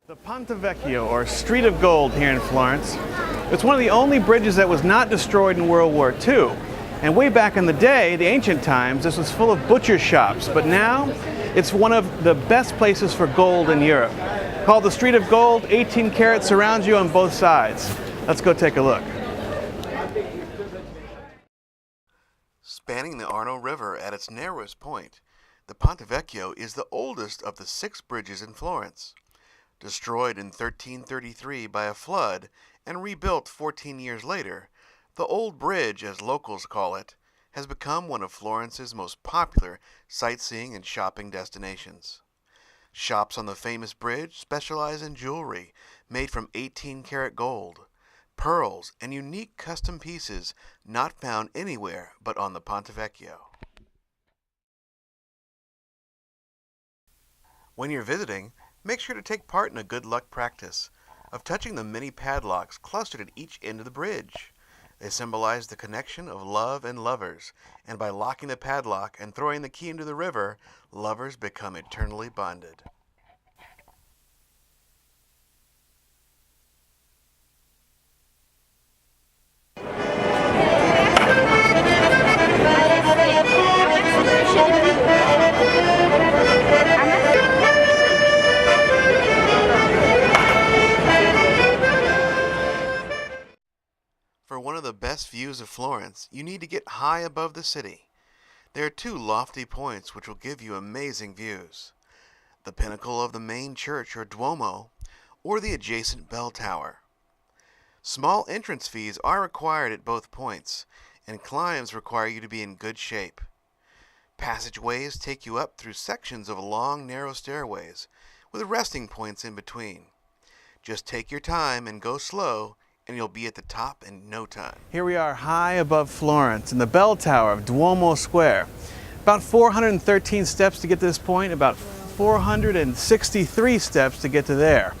The Ponte Vecchio, or Street of Gold here in Florence. It's one of the only bridges that was not destroyed in World War II. And way back in the day, the ancient times, this was full of butcher shops. But now, it's one of the best places for gold in Europe. Called the Street of Gold, 18 carats surrounds you on both sides. Let's go take a look. Spanning the Arno River at its narrowest point, the Ponte Vecchio is the oldest of the 6 bridges in Florence. Destroyed in 1333 by a flood and rebuilt 14 years later, the Old Bridge, as locals call it, has become one of Florence's most popular sightseeing and shopping destinations. Shops on the famous bridge specialize in jewelry made from 18-karat gold, pearls, and unique custom pieces not found anywhere but on the Ponte Vecchio. When you're visiting, make sure to take part in a good luck practice of touching the many padlocks clustered at each end of the bridge. They symbolize the connection of love and lovers, and by locking the padlock and throwing the key into the river, lovers become eternally bonded. For one of the best views of Florence, you need to get high above the city. There are 2 lofty points which will give you amazing views: the pinnacle of the main church or Duomo, or the adjacent bell tower. Small entrance fees are required at both points, and climbs require you to be in good shape. Passageways take you up through sections of long, narrow stairways, with resting points in between. Just take your time and go slow, and you'll be at the top in no time. Here we are high above Florence in the bell tower of Duomo Square. About 413 steps to get to this point, about 463 steps to get to there.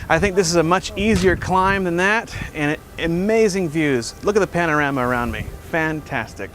I think this is a much easier climb than that, and amazing views. Look at the panorama around me. Fantastic.